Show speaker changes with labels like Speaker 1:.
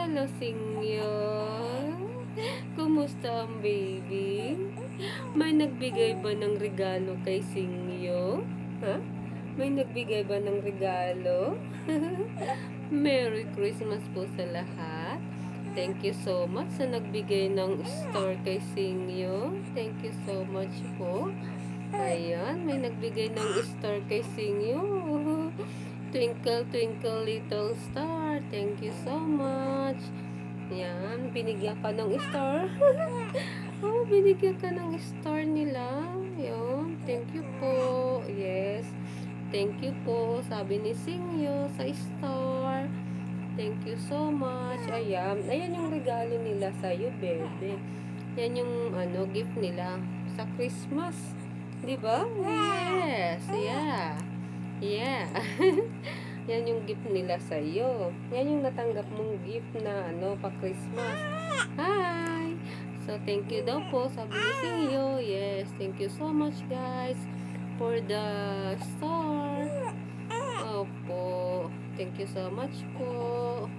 Speaker 1: Hello, Singyo. Kumusta ang baby? May nagbigay ba ng regalo kay Singyo? Ha? May nagbigay ba ng regalo? Merry Christmas po sa lahat. Thank you so much sa nagbigay ng store kay Singyo. Thank you so much po. Ayan, may nagbigay ng store kay Singyo. Twinkle, twinkle, little star. Thank you so much. Yan, binigyan ka ng star. Oh, binigyan ka ng star nila. Yan, thank you po. Yes, thank you po. Sabi ni Singyo sa star. Thank you so much. Ayan, ayan yung regalo nila sa'yo, bebe. Yan yung gift nila sa Christmas. Diba? Yes, yeah. Yeah. Yan yung gift nila sa'yo. Yan yung natanggap mong gift na pa Christmas. Hi! So, thank you daw po. Sabi ni Singyo. Yes, thank you so much guys for the star. Opo. Thank you so much po.